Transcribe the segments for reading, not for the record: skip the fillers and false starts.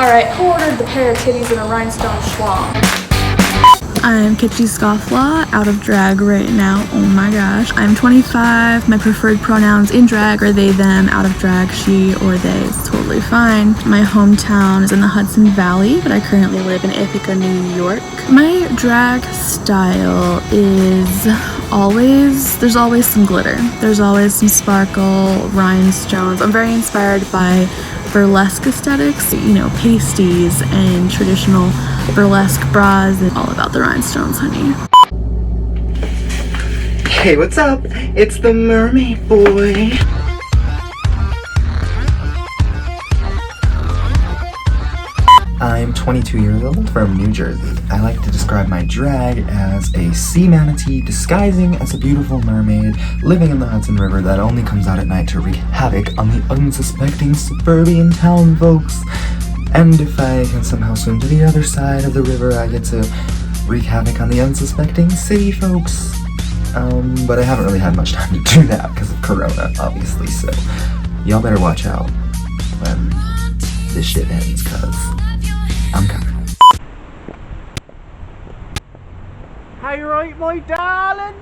Alright, who ordered the pair of titties and a rhinestone schlong? I'm Kitschy Scofflaw, out of drag right now. Oh my gosh. I'm 25. My preferred pronouns in drag are they, them. Out of drag, she or they. It's totally fine. My hometown is in the Hudson Valley, but I currently live in Ithaca, New York. My drag style is there's always some glitter. There's always some sparkle, rhinestones. I'm very inspired by burlesque aesthetics, you know, pasties and traditional burlesque bras, and all about the rhinestones, honey. Hey, what's up? It's the mermaid boy. I'm 22 years old from New Jersey. I like to describe my drag as a sea manatee disguising as a beautiful mermaid living in the Hudson River that only comes out at night to wreak havoc on the unsuspecting suburban town folks. And if I can somehow swim to the other side of the river, I get to wreak havoc on the unsuspecting city folks. But I haven't really had much time to do that because of Corona, obviously, so y'all better watch out when this shit ends, cause I'm coming. Hey, right, my darling?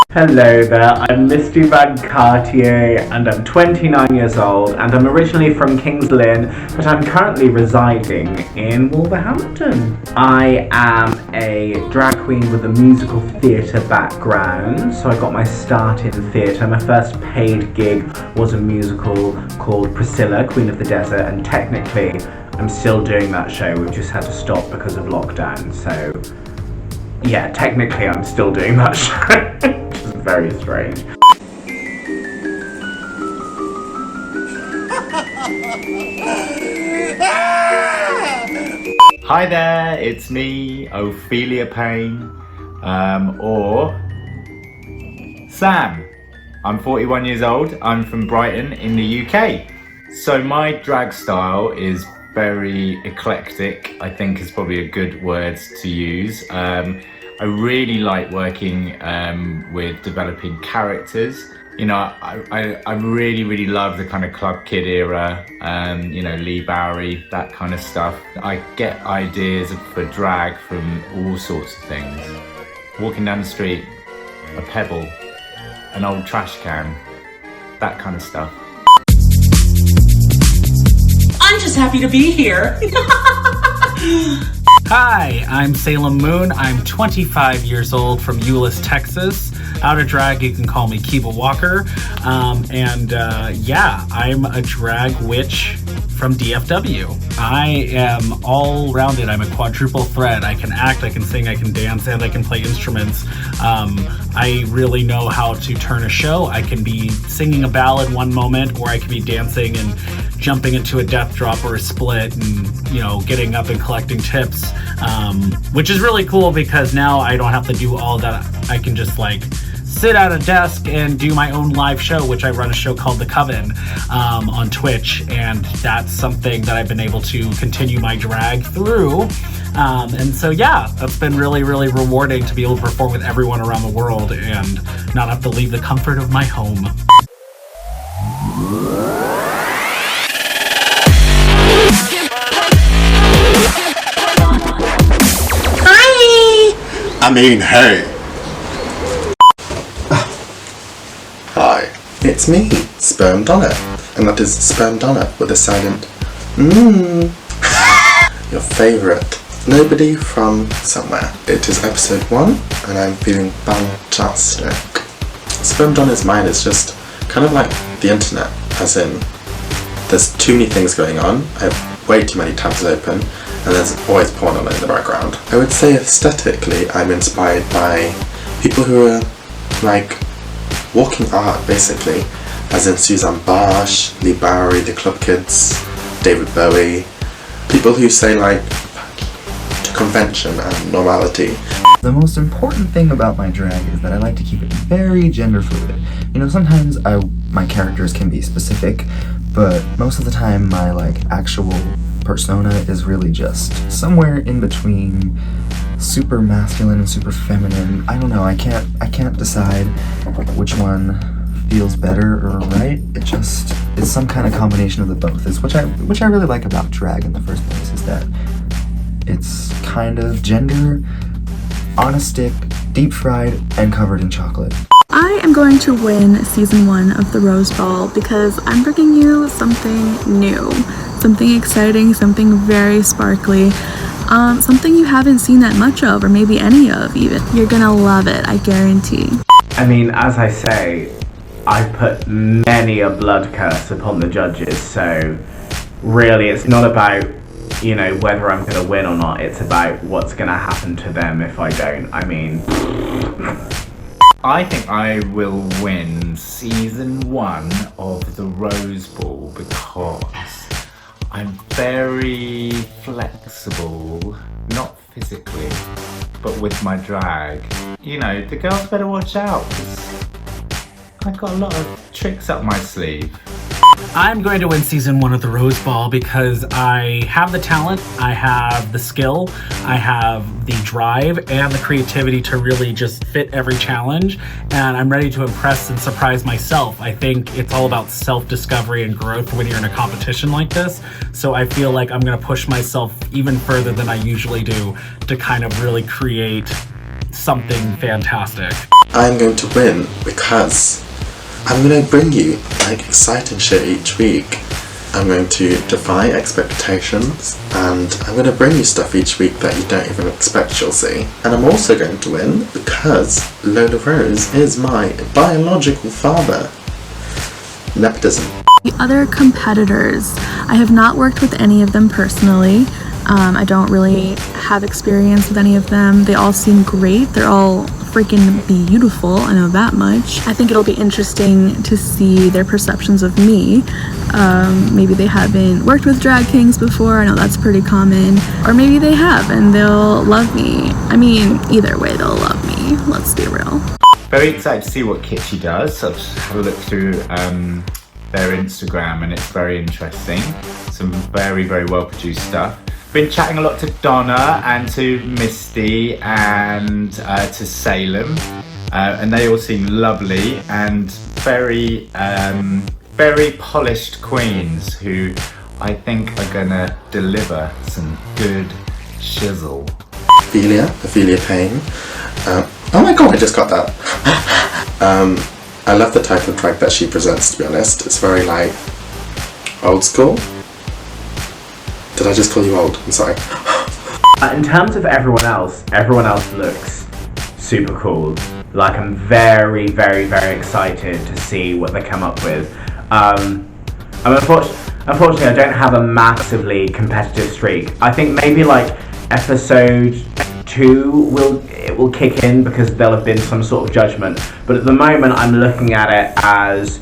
Hello there, I'm Misty Van Cartier and I'm 29 years old and I'm originally from Kings Lynn, but I'm currently residing in Wolverhampton. I am a drag queen with a musical theatre background, so I got my start in theatre. My first paid gig was a musical called Priscilla, Queen of the Desert, and technically I'm still doing that show. We've just had to stop because of lockdown, so yeah, technically I'm still doing that show. Very strange. Hi there, it's me, Ophelia Payne, or Sam. I'm 41 years old, I'm from Brighton in the UK. So my drag style is very eclectic, I think is probably a good word to use. I really like working with developing characters. You know, I really love the kind of Club Kid era, you know, Lee Bowery, that kind of stuff. I get ideas for drag from all sorts of things. Walking down the street, a pebble, an old trash can, that kind of stuff. I'm just happy to be here. Hi, I'm Salem Moon. I'm 25 years old from Euless, Texas. Out of drag, you can call me Kiva Walker. Yeah, I'm a drag witch from DFW. I am all rounded. I'm a quadruple threat. I can act, I can sing, I can dance, and I can play instruments. I really know how to turn a show. I can be singing a ballad one moment, or I can be dancing and jumping into a death drop or a split and, you know, getting up and collecting tips, which is really cool because now I don't have to do all that. I can just like sit at a desk and do my own live show, which I run a show called The Coven on Twitch, and that's something that I've been able to continue my drag through. And so yeah, that's been really rewarding to be able to perform with everyone around the world and not have to leave the comfort of my home. Hey. Hi, it's me, Sperm Donna, and that is Sperm Donna with a silent Your favourite nobody from somewhere. It is episode 1, and I'm feeling fantastic. Sperm Donna's mind is just kind of like the internet, as in there's too many things going on, I have way too many tabs open, and there's always porn on in the background. I would say aesthetically I'm inspired by people who are like walking art basically, as in Suzanne Barsh, Lee Bowery, the Club Kids, David Bowie, people who say like to convention and normality. The most important thing about my drag is that I like to keep it very gender fluid. You know, sometimes my characters can be specific, but most of the time my like actual persona is really just somewhere in between super masculine and super feminine. I don't know, I can't decide which one feels better or right. It's some kind of combination of the both. It's which I really like about drag in the first place, is that it's kind of gender, on a stick, deep fried, and covered in chocolate. I am going to win season 1 of the Rose Ball because I'm bringing you something new, something exciting, something very sparkly, something you haven't seen that much of, or maybe any of even. You're gonna love it, I guarantee. I mean, as I say, I put many a blood curse upon the judges, so really it's not about, you know, whether I'm gonna win or not, it's about what's gonna happen to them if I don't. I mean... I think I will win season 1 of the Rose Ball because I'm very flexible, not physically, but with my drag. You know, the girls better watch out because I've got a lot of tricks up my sleeve. I'm going to win season 1 of the Rose Ball because I have the talent, I have the skill, I have the drive and the creativity to really just fit every challenge, and I'm ready to impress and surprise myself. I think it's all about self-discovery and growth when you're in a competition like this, so I feel like I'm going to push myself even further than I usually do to kind of really create something fantastic. I'm going to win because I'm going to bring you like exciting shit each week. I'm going to defy expectations, and I'm going to bring you stuff each week that you don't even expect you'll see. And I'm also going to win because Lola Rose is my biological father. Nepotism. The other competitors, I have not worked with any of them personally. I don't really have experience with any of them. They all seem great. They're all freaking beautiful, I know that much. I think it'll be interesting to see their perceptions of me. Maybe they haven't worked with drag kings before, I know that's pretty common. Or maybe they have and they'll love me. I mean, either way they'll love me, let's be real. Very excited to see what Kitschy does. I've just had a look through their Instagram and it's very interesting. Some very, very well produced stuff. Been chatting a lot to Donna and to Misty and to Salem, and they all seem lovely and very, very polished queens who I think are gonna deliver some good shizzle. Ophelia Payne. Oh my god, I just got that. I love the type of drag that she presents, to be honest. It's very like old school. Did I just call you old? I'm sorry. In terms of everyone else looks super cool. Like, I'm very, very, very excited to see what they come up with. Unfortunately, I don't have a massively competitive streak. I think maybe like episode 2 will kick in because there'll have been some sort of judgment. But at the moment, I'm looking at it as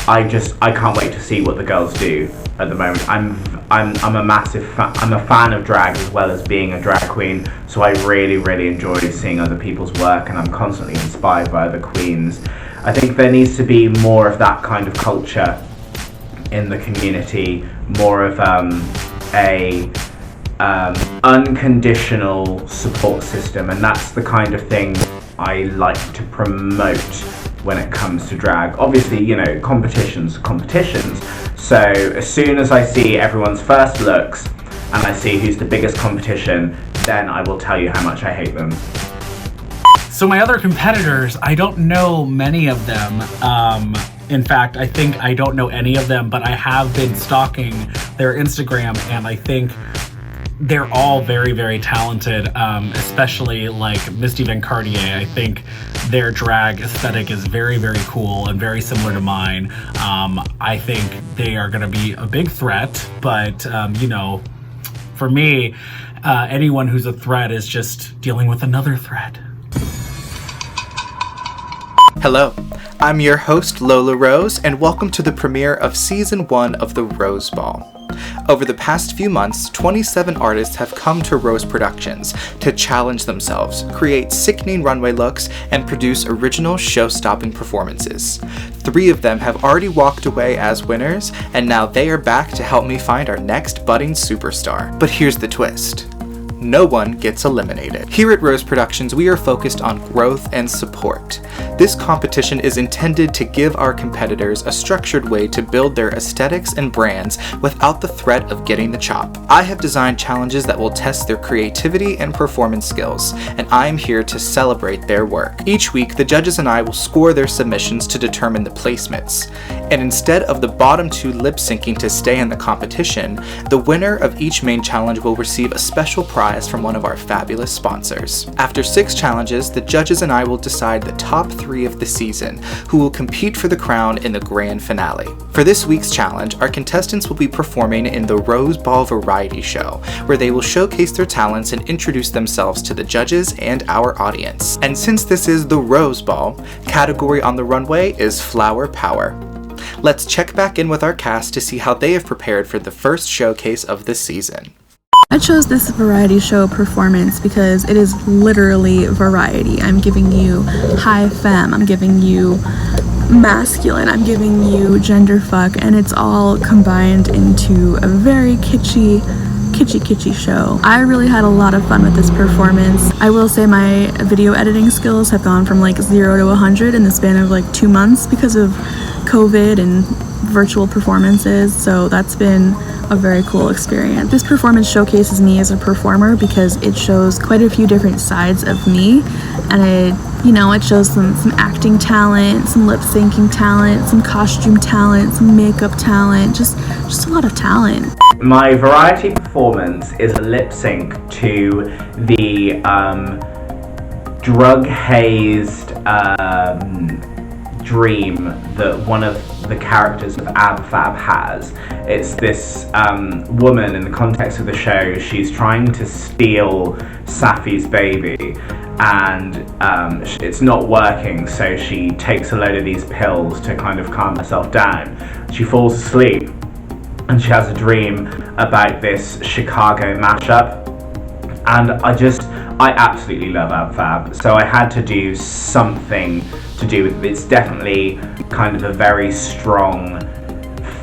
I can't wait to see what the girls do. At the moment, I'm a fan of drag as well as being a drag queen, so I really, really enjoy seeing other people's work, and I'm constantly inspired by other queens. I think there needs to be more of that kind of culture in the community, more of a unconditional support system, and that's the kind of thing I like to promote when it comes to drag. Obviously, you know, competitions. So as soon as I see everyone's first looks and I see who's the biggest competition, then I will tell you how much I hate them. So my other competitors, I don't know many of them. In fact, I think I don't know any of them, but I have been stalking their Instagram, and I think they're all very, very talented, especially like Misty Van Cartier. I think their drag aesthetic is very, very cool and very similar to mine. I think they are going to be a big threat, but you know, for me, anyone who's a threat is just dealing with another threat. Hello, I'm your host Lola Rose, and welcome to the premiere of Season 1 of the Rose Ball. Over the past few months, 27 artists have come to Rose Productions to challenge themselves, create sickening runway looks, and produce original show-stopping performances. 3 of them have already walked away as winners, and now they are back to help me find our next budding superstar. But here's the twist. no one gets eliminated. Here at Rose Productions, we are focused on growth and support. This competition is intended to give our competitors a structured way to build their aesthetics and brands without the threat of getting the chop. I have designed challenges that will test their creativity and performance skills, and I am here to celebrate their work. Each week, the judges and I will score their submissions to determine the placements. And instead of the bottom two lip-syncing to stay in the competition, the winner of each main challenge will receive a special prize from one of our fabulous sponsors. After 6 challenges, the judges and I will decide the top 3 of the season, who will compete for the crown in the grand finale. For this week's challenge, our contestants will be performing in the Rose Ball Variety Show, where they will showcase their talents and introduce themselves to the judges and our audience. And since this is the Rose Ball, category on the runway is Flower Power. Let's check back in with our cast to see how they have prepared for the first showcase of the season. I chose this variety show performance because it is literally variety. I'm giving you high femme, I'm giving you masculine, I'm giving you gender fuck, and it's all combined into a very kitschy show. I really had a lot of fun with this performance. I will say my video editing skills have gone from like 0 to 100 in the span of like 2 months because of COVID and virtual performances, so that's been a very cool experience. This performance showcases me as a performer because it shows quite a few different sides of me, and it shows some acting talent, some lip syncing talent, some costume talent, some makeup talent, just a lot of talent. My variety performance is a lip sync to the drug-hazed dream that one of the characters of Ab Fab has. It's this woman in the context of the show. She's trying to steal Safi's baby, and it's not working, so she takes a load of these pills to kind of calm herself down. She falls asleep and she has a dream about this Chicago mashup, and I absolutely love Ab Fab, so I had to do something to do with it. It's definitely kind of a very strong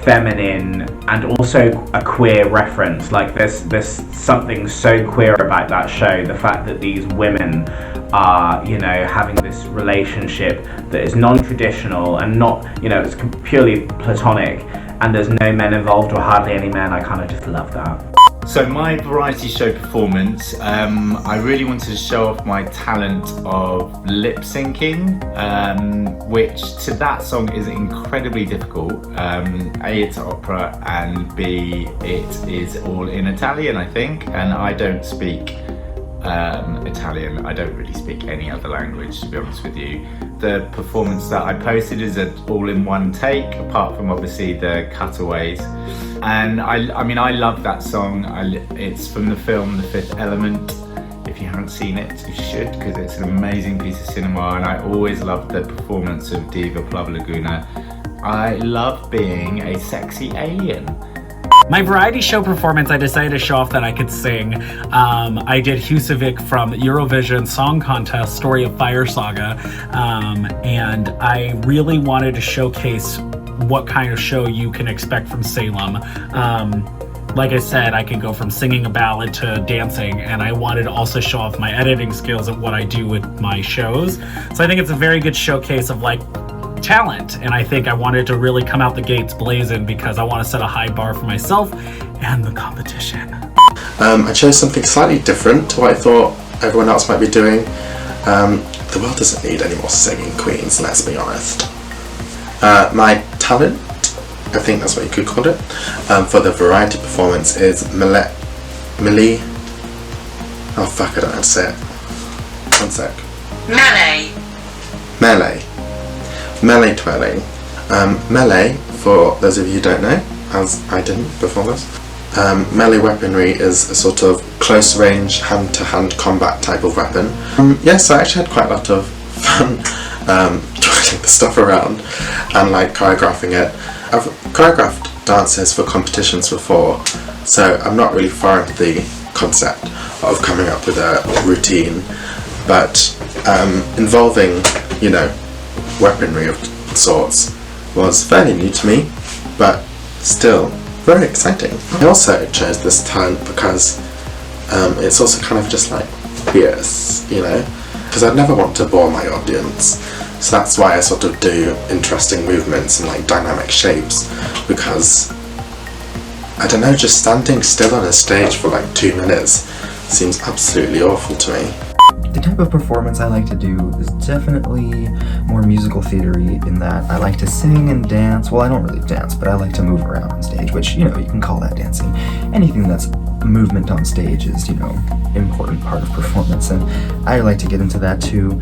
feminine and also a queer reference. Like there's something so queer about that show, the fact that these women are, having this relationship that is non-traditional and not, it's purely platonic, and there's no men involved or hardly any men. I kind of just love that. So my variety show performance, I really wanted to show off my talent of lip syncing, which to that song is incredibly difficult. A, it's opera, and B, it is all in Italian, I think, and I don't speak Italian. I don't really speak any other language, to be honest with you. The performance that I posted is all in one take, apart from obviously the cutaways. And I love that song. It's from the film The Fifth Element. If you haven't seen it, you should, because it's an amazing piece of cinema, and I always loved the performance of Diva Plavlaguna. I love being a sexy alien. My variety show performance, I decided to show off that I could sing. I did Husavik from Eurovision Song Contest, Story of Fire Saga, and I really wanted to showcase what kind of show you can expect from Salem. Like I said, I can go from singing a ballad to dancing, and I wanted to also show off my editing skills of what I do with my shows. So I think it's a very good showcase of talent, and I think I wanted to really come out the gates blazing because I want to set a high bar for myself and the competition. I chose something slightly different to what I thought everyone else might be doing. The world doesn't need any more singing queens, let's be honest. My talent, I think that's what you could call it, for the variety performance is Melee. Oh fuck, I don't know how to say it. One sec. Melee twirling. Melee, for those of you who don't know, as I didn't before this, melee weaponry is a sort of close range hand-to-hand combat type of weapon. Yes, I actually had quite a lot of fun twirling the stuff around and choreographing it. I've choreographed dances for competitions before, so I'm not really foreign to the concept of coming up with a routine, but involving, weaponry of sorts was fairly new to me, but still very exciting. I also chose this talent because it's also kind of just like fierce, you know, because I'd never want to bore my audience. So that's why I sort of do interesting movements and like dynamic shapes, because I don't know, just standing still on a stage for like 2 minutes seems absolutely awful to me. The type of performance I like to do is definitely more musical theater-y in that I like to sing and dance. Well, I don't really dance, but I like to move around on stage, which, you know, you can call that dancing. Anything that's movement on stage is, you know, important part of performance, and I like to get into that too.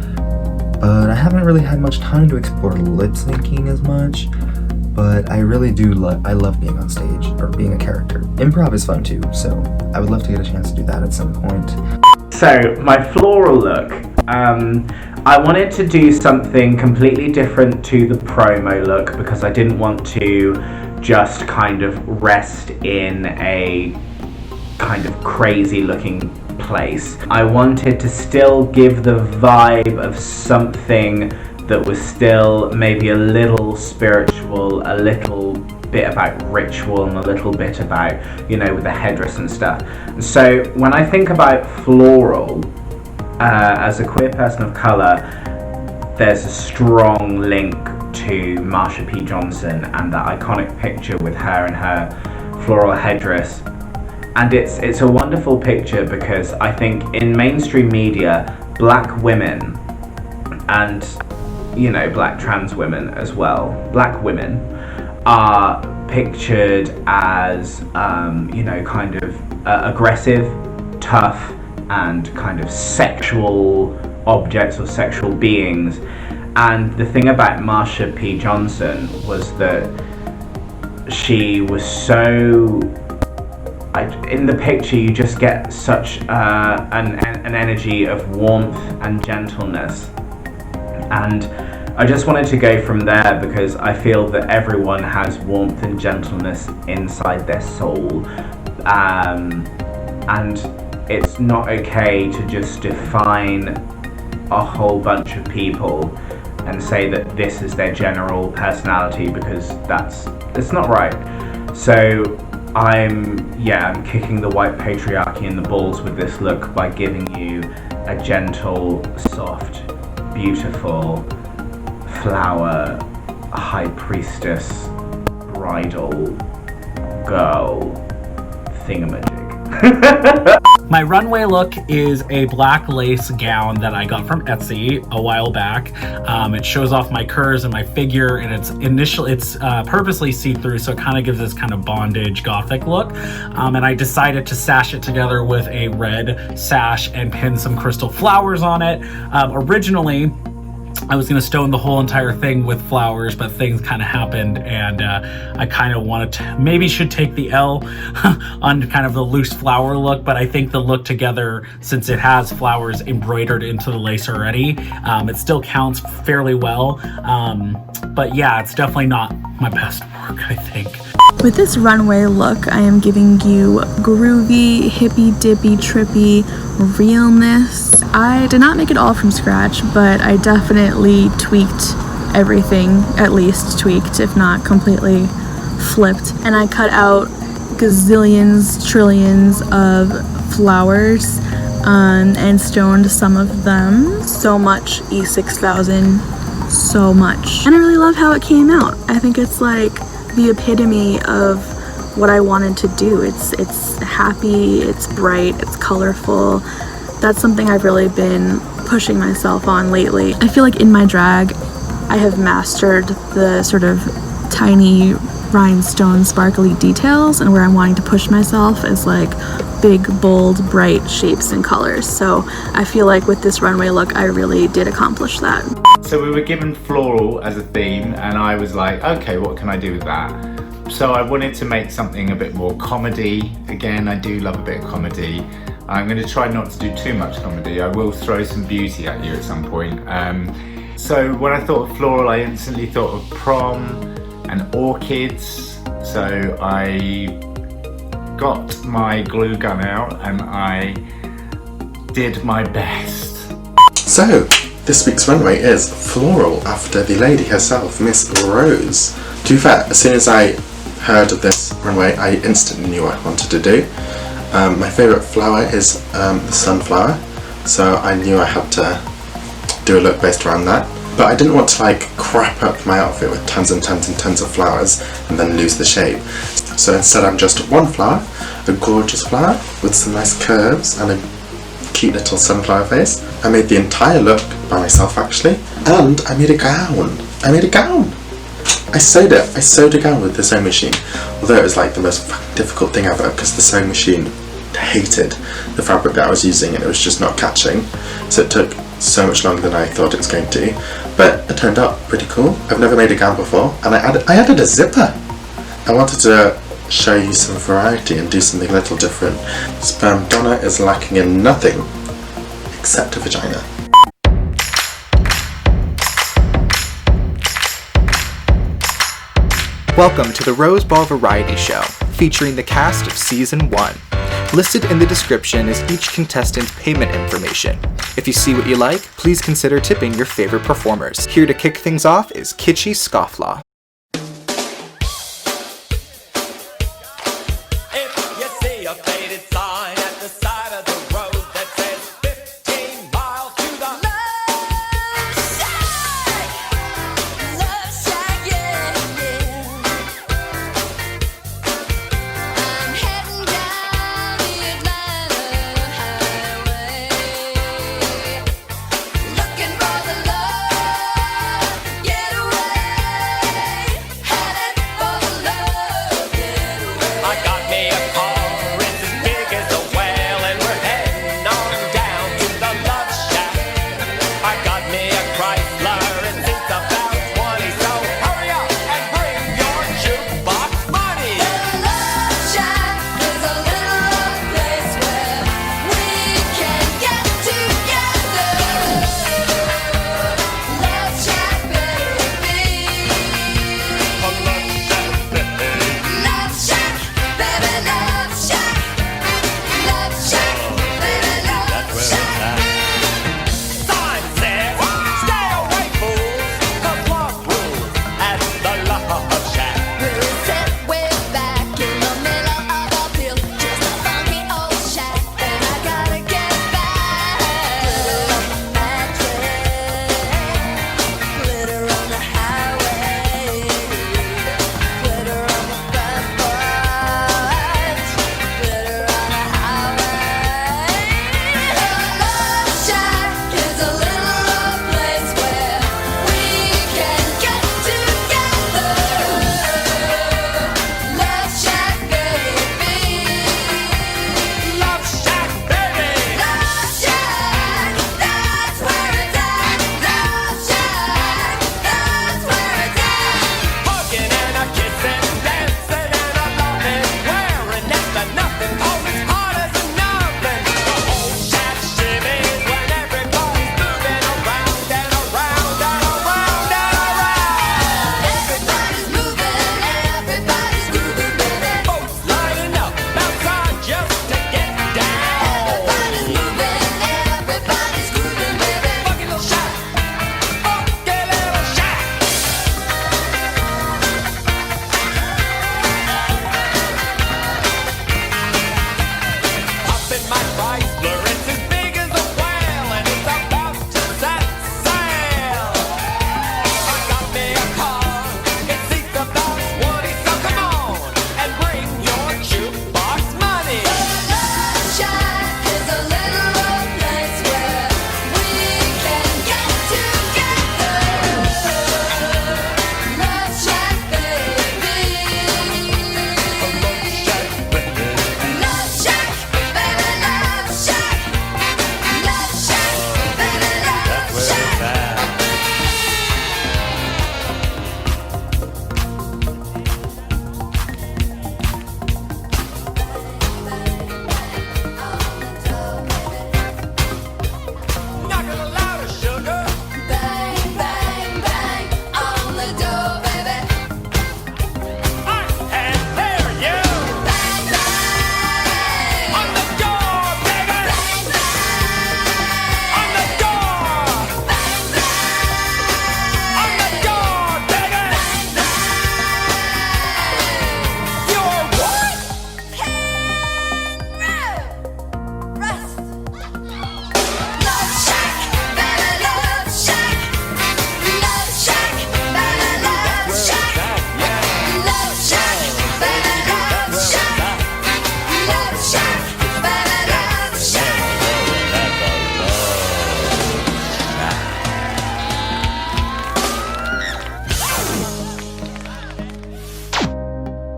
But I haven't really had much time to explore lip syncing as much. But I really do I love being on stage, or being a character. Improv is fun too, so I would love to get a chance to do that at some point. So, my floral look, I wanted to do something completely different to the promo look because I didn't want to just kind of rest in a kind of crazy looking place. I wanted to still give the vibe of something that was still maybe a little spiritual, a little bit about ritual, and a little bit about, you know, with the headdress and stuff. So when I think about floral, as a queer person of colour, there's a strong link to Marsha P. Johnson and that iconic picture with her and her floral headdress. And it's a wonderful picture because I think in mainstream media, black women and, you know, black trans women as well, black women are pictured as, you know, kind of aggressive, tough, and kind of sexual objects or sexual beings. And the thing about Marsha P. Johnson was that she was so... in the picture you just get such an energy of warmth and gentleness, and I just wanted to go from there because I feel that everyone has warmth and gentleness inside their soul, and it's not okay to just define a whole bunch of people and say that this is their general personality, because it's not right. So I'm kicking the white patriarchy in the balls with this look by giving you a gentle, soft, beautiful flower, high priestess, bridal girl thingamajig. My runway look is a black lace gown that I got from Etsy a while back. It shows off my curves and my figure, and it's purposely see-through, so it kind of gives this kind of bondage gothic look. And I decided to sash it together with a red sash and pin some crystal flowers on it. Originally, I was going to stone the whole entire thing with flowers, but things kind of happened, and I kind of wanted to, maybe should take the L on kind of the loose flower look, but I think the look together, since it has flowers embroidered into the lace already, it still counts fairly well. But yeah, it's definitely not my best work, I think. With this runway look, I am giving you groovy, hippy-dippy, trippy realness. I did not make it all from scratch, but I definitely tweaked everything, at least tweaked, if not completely flipped. And I cut out gazillions, trillions of flowers and stoned some of them. So much E6000, so much. And I really love how it came out. I think it's like the epitome of what I wanted to do. It's happy, it's bright, it's colorful. That's something I've really been pushing myself on lately. I feel like in my drag, I have mastered the sort of tiny rhinestone sparkly details, and where I'm wanting to push myself is like big, bold, bright shapes and colors. So I feel like with this runway look, I really did accomplish that. So we were given floral as a theme, and I was like, okay, what can I do with that? So I wanted to make something a bit more comedy. Again, I do love a bit of comedy. I'm going to try not to do too much comedy. I will throw some beauty at you at some point. So when I thought of floral, I instantly thought of prom and orchids. So I got my glue gun out and I did my best. So, this week's runway is floral after the lady herself, Miss Rose. To be fair, as soon as I heard of this runway, I instantly knew what I wanted to do. My favourite flower is the sunflower, so I knew I had to do a look based around that. But I didn't want to like crap up my outfit with tons and tons and tons of flowers and then lose the shape. So instead I'm just one flower, a gorgeous flower with some nice curves and a cute little sunflower face. I made the entire look by myself actually, and I made a gown. I sewed it. I sewed a gown with the sewing machine, although it was like the most fucking difficult thing ever because the sewing machine hated the fabric that I was using and it was just not catching. So it took so much longer than I thought it was going to, but it turned out pretty cool. I've never made a gown before, and I added a zipper. I wanted to show you some variety and do something a little different. Sperm Donna is lacking in nothing except a vagina. Welcome to the Rose Ball Variety Show, featuring the cast of Season 1. Listed in the description is each contestant's payment information. If you see what you like, please consider tipping your favorite performers. Here to kick things off is Kitschy Scofflaw.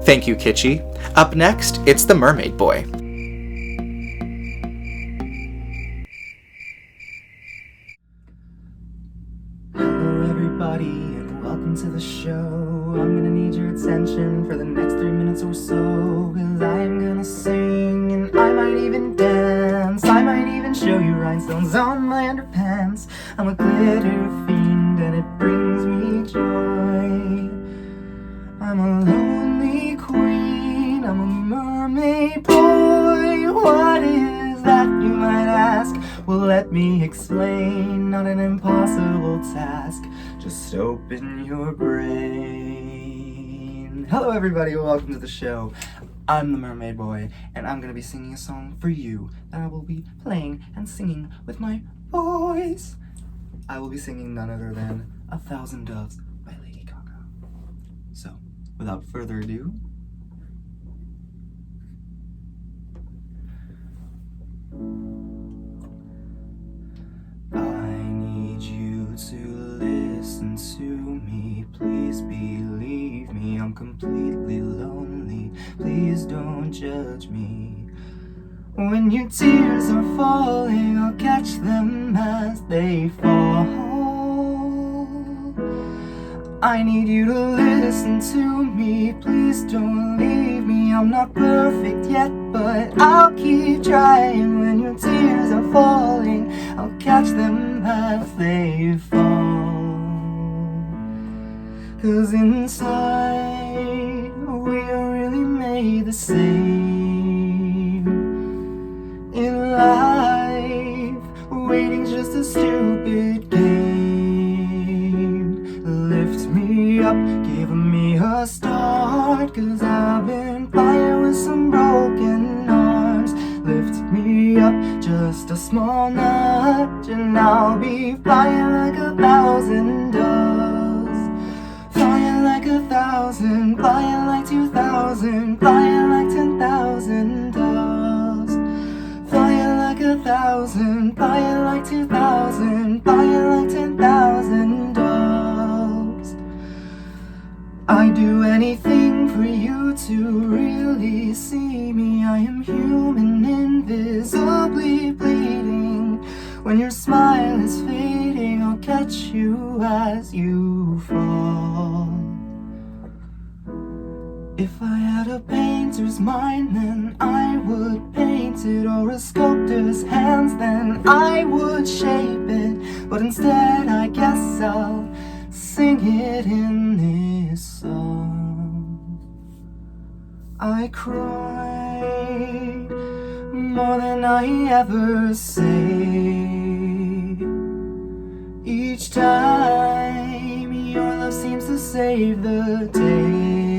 Thank you, Kitschy. Up next, it's the Mermaid Boy. Hello everybody and welcome to the show. I'm gonna need your attention for the next 3 minutes or so, cause I'm gonna sing and I might even dance. I might even show you rhinestones on my underpants. I'm a glitter fiend and it brings me joy. I'm a lonely queen, I'm a mermaid boy. What is that, you might ask? Well, let me explain, not an impossible task. Just open your brain. Hello everybody, welcome to the show. I'm the Mermaid Boy, and I'm gonna be singing a song for you that I will be playing and singing with my voice. I will be singing none other than 1,000 Doves by Lady Gaga. So, without further ado, I need you to listen to me. Please believe me, I'm completely lonely. Please don't judge me. When your tears are falling, I'll catch them as they fall. I need you to listen to me. Please don't leave me. I'm not perfect yet, but I'll keep trying. When your tears are falling, I'll catch them as they fall. 'Cause inside, we are really made the same. In life, waiting's just a stupid game. Lift me up, give me a start, 'cause I've been flying with some broken arms. Lift me up, just a small nudge, and I'll be flying like 1,000 doves. Flying like 1,000, flying like 2,000, flying like 10,000 doves. Flying like 1,000, flying like 2,000, flying like 10,000 doves. I'd do anything for you to really see me. I am human, invisibly bleeding. When your smile is fading, I'll catch you as you fall. If I had a painter's mind, then I would paint it, or a sculptor's hands, then I would shape it. But instead, I guess I'll sing it in this song. I cried more than I ever say. Each time your love seems to save the day.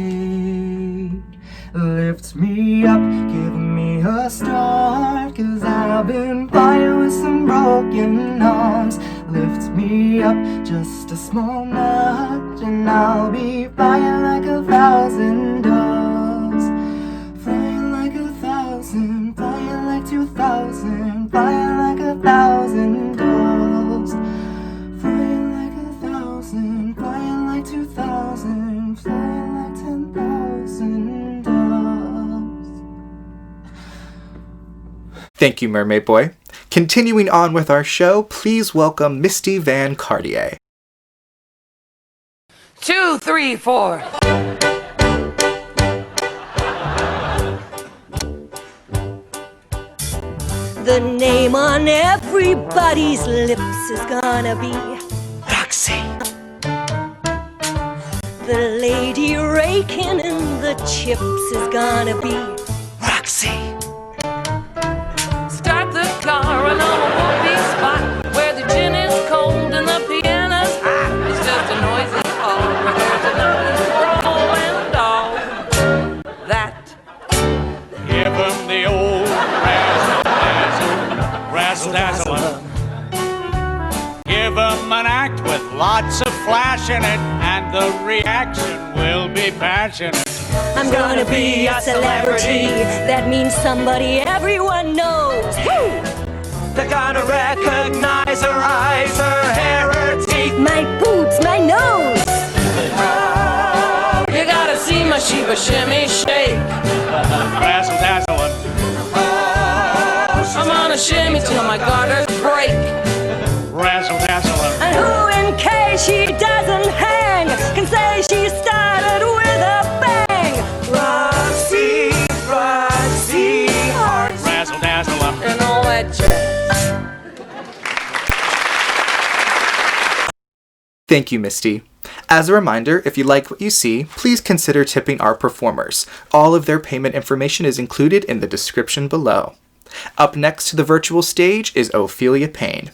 Lift me up, give me a start, 'cause I've been flying with some broken arms. Lift me up, just a small nudge, and I'll be flying like 1,000 doves. Flying like 1,000, flying like 2,000, flying like 1,000 doves. Flying like 1,000, flying like 2,000, flying like 10,000 doves. Thank you, Mermaid Boy. Continuing on with our show, please welcome Misty Van Cartier. 2, 3, 4. The name on everybody's lips is gonna be Foxy. The lady raking in the chips is gonna be Roxy. Start the car and on a whoopee spot where the gin is cold and the piano's hot. It's just a noisy hall where there's a noisy rolling dog. That give him the old razzle-dazzle. Give him an act with lots of flash in it, and the reaction will be passionate. I'm gonna be a celebrity. That means somebody everyone knows. Woo! They're gonna recognize her eyes, her hair, her teeth, my boots, my nose. you gotta see my Sheba, shimmy, shake. Razzle dazzle and I'm on a shimmy till my garters break. razzle dazzle and And who, in case she doesn't hang, can say she started with a bang? Roxy, Roxy, heart. razzle dazzle And all that jazz. Thank you, Misty. As a reminder, if you like what you see, please consider tipping our performers. All of their payment information is included in the description below. Up next to the virtual stage is Ophelia Payne.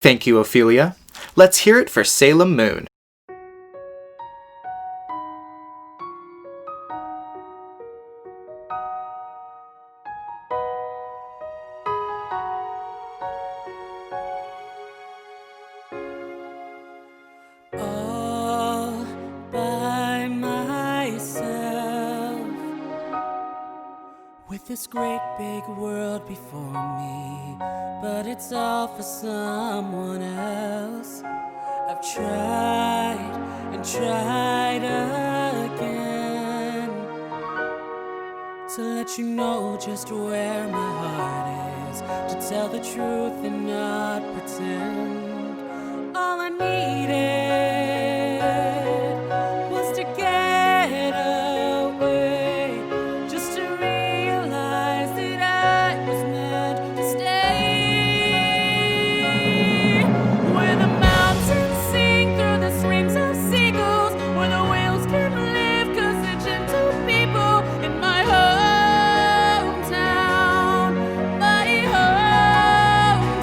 Thank you, Ophelia. Let's hear it for Salem Moon. All by myself, with this great big world before me, but it's all for someone else. I've tried and tried again to let you know just where my heart is, to tell the truth and not pretend. All I needed was to get away, just to realize that I was meant to stay. Where the mountains sing through the screams of seagulls, where the whales can live 'cause they're gentle people. In my hometown, my hometown.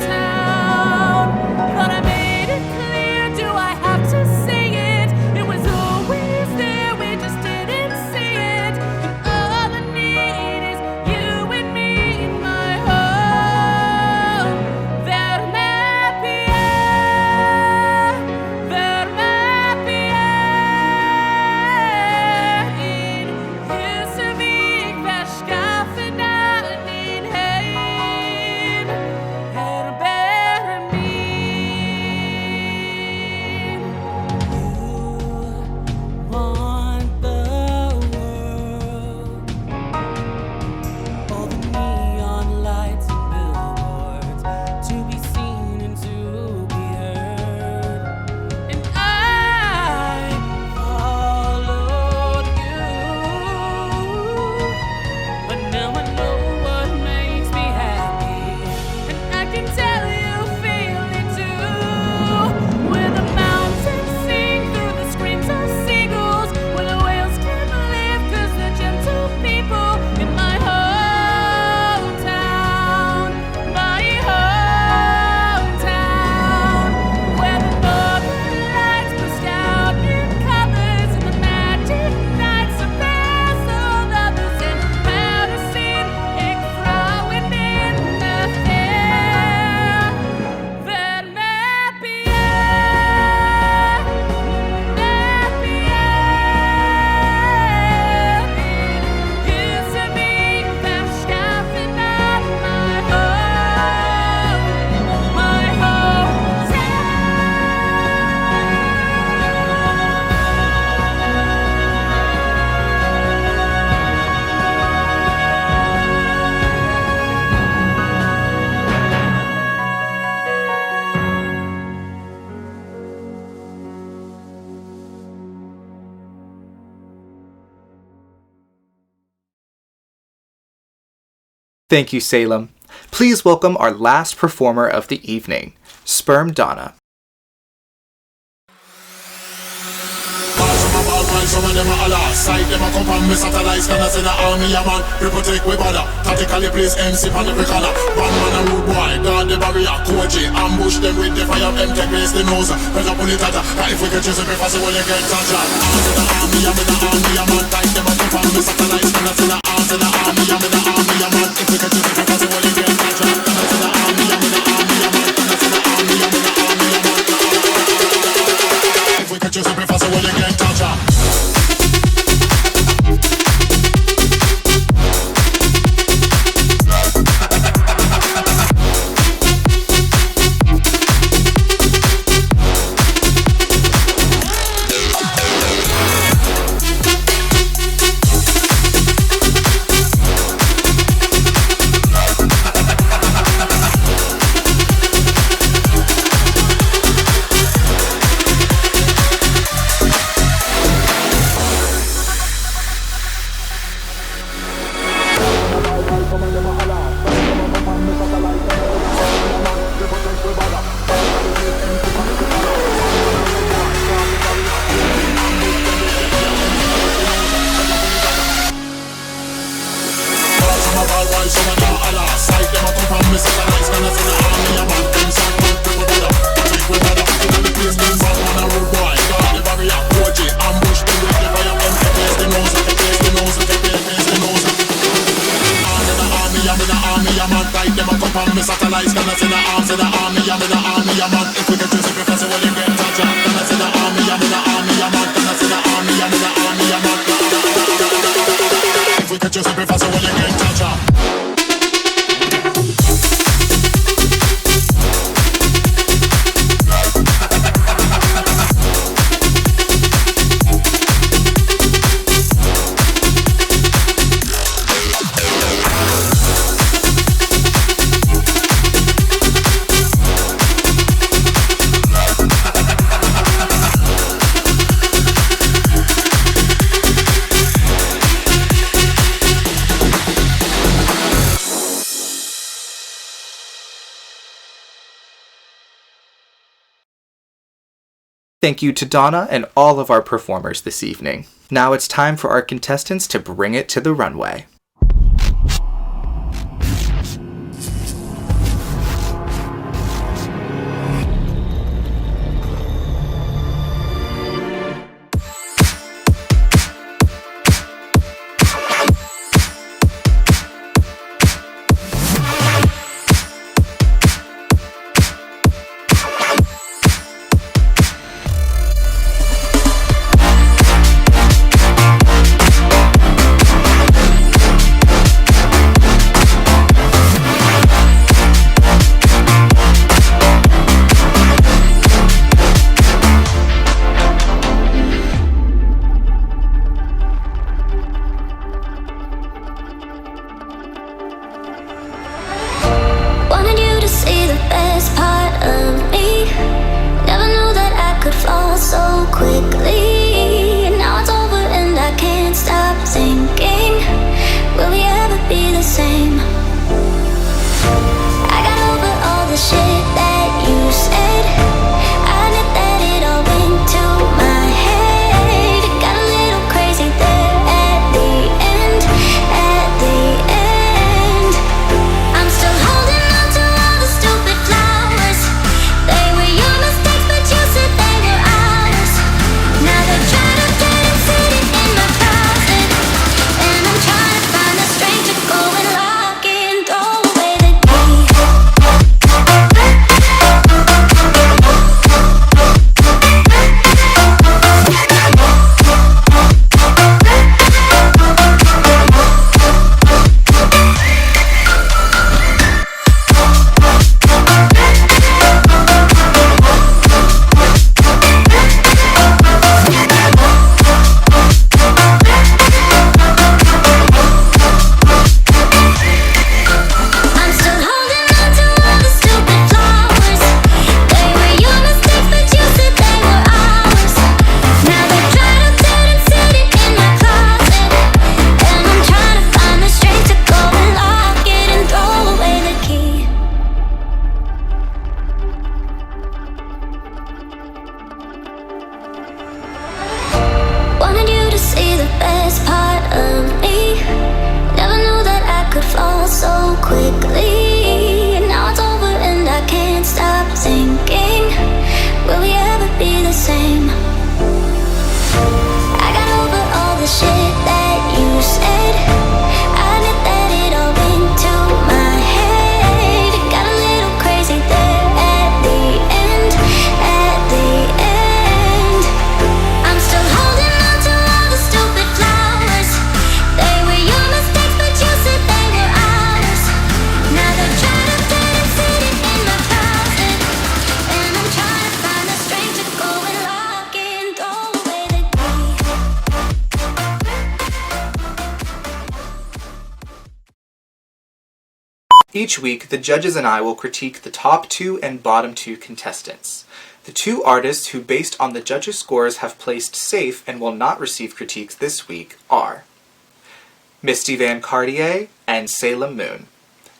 Thought I made it clear, do I have to say it? It was always there, we just didn't see it. And all I need is you and me in my home. Verme bien, in Husavik, Verskaffenan in Heim, Herbermin. You want the world, all the neon lights and billboards, to be seen and to be heard. And I followed you, but now I know what makes me happy, and I can tell you feel it too. Where the mountains sing through the screams of seagulls, where the whales can live 'cause they're gentle people. In my hometown, my hometown, where the northern lights burst out in colors, and the magic nights surpass all others. And Madison, ik vrouwen in de fair. Verme bien, in Husavik, Verskaffenan, my Thank you, Salem. Please welcome our last performer of the evening, Sperm Donna. Some of them are Allah, side them a come from me satellites, can I say the army a man, we protect we bother, tactically place MC on every corner, one man a rude boy, guard the barrier, Koji, ambush them with the fire, them take place the nose, pressure pull it at her, if we can choose every possible you get touched. Arms in the army, I'm in the army a man, side them a come from me satellites, can I say the arms in the army, I'm in the army a man, if we can choose every possible you get touched. Can I say the army, I'm in the army a man, can I say the army, I'm in the army a man, if we can choose every possible you get touched. satellites, gonna send the arms in the army, I'm in the army, I'm on. If we get to the professor, will you get touch up? Gonna send the army, I'm in the army, I'm on. Gonna send the army, I'm in the army, I'm on. If we get to the professor, will you get touch up? Thank you to Donna and all of our performers this evening. Now it's time for our contestants to bring it to the runway. Each week, the judges and I will critique the top 2 and bottom 2 contestants. The 2 artists who, based on the judges' scores, have placed safe and will not receive critiques this week are Misty Van Cartier and Salem Moon.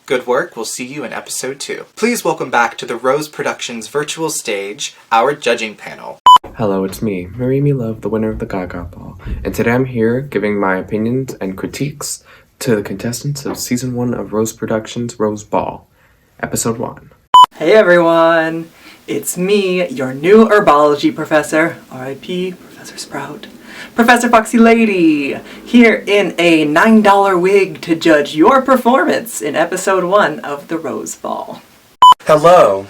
Good work, we'll see you in episode 2. Please welcome back to the Rose Productions virtual stage, our judging panel. Hello, it's me, Miluv, the winner of the Gaga Ball, and today I'm here giving my opinions and critiques to the contestants of Season 1 of Rose Productions' Rose Ball, Episode 1. Hey everyone! It's me, your new herbology professor, R.I.P. Professor Sprout, Professor Foxy Lady, here in a $9 wig to judge your performance in Episode 1 of the Rose Ball. Hello,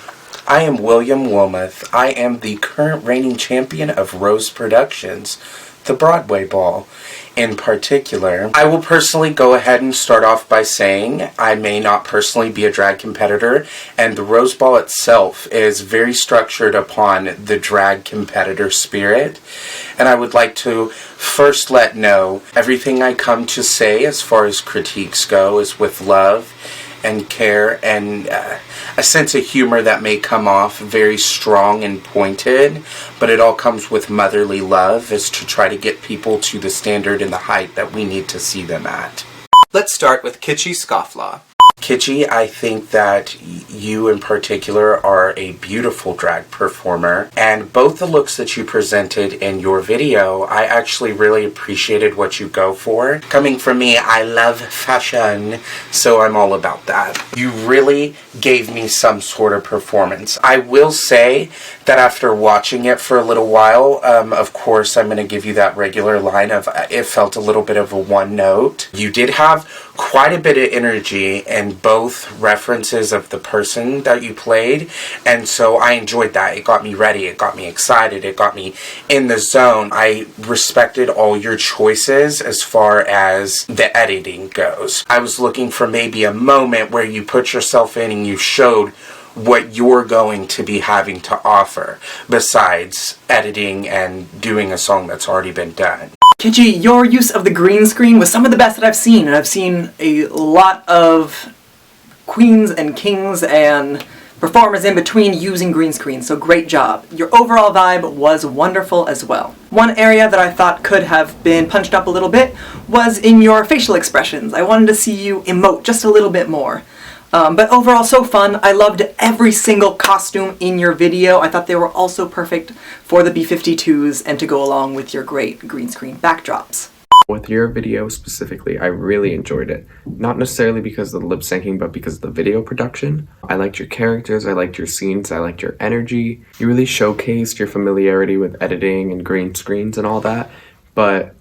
I am William Wilmoth. I am the current reigning champion of Rose Productions, the Broadway Ball. In particular, I will personally go ahead and start off by saying I may not personally be a drag competitor, and the Rose Ball itself is very structured upon the drag competitor spirit, and I would like to first let know everything I come to say as far as critiques go is with love and care and a sense of humor that may come off very strong and pointed, but it all comes with motherly love, is to try to get people to the standard and the height that we need to see them at. Let's start with Kitschy Scofflaw. Kitschy, I think that you in particular are a beautiful drag performer, and both the looks that you presented in your video, I actually really appreciated what you go for. Coming from me, I love fashion, so I'm all about that. You really gave me some sort of performance. I will say that after watching it for a little while, of course I'm going to give you that regular line of it felt a little bit of a one note. You did have quite a bit of energy in both references of the person that you played, and so I enjoyed that. It got me ready, it got me excited, it got me in the zone. I respected all your choices as far as the editing goes. I was looking for maybe a moment where you put yourself in and you showed what you're going to be having to offer besides editing and doing a song that's already been done. Kitschy, your use of the green screen was some of the best that I've seen, and I've seen a lot of queens and kings and performers in between using green screen, so great job. Your overall vibe was wonderful as well. One area that I thought could have been punched up a little bit was in your facial expressions. I wanted to see you emote just a little bit more. But overall, so fun. I loved every single costume in your video. I thought they were also perfect for the B-52s and to go along with your great green screen backdrops. With your video specifically, I really enjoyed it. Not necessarily because of the lip syncing, but because of the video production. I liked your characters, I liked your scenes, I liked your energy. You really showcased your familiarity with editing and green screens and all that, but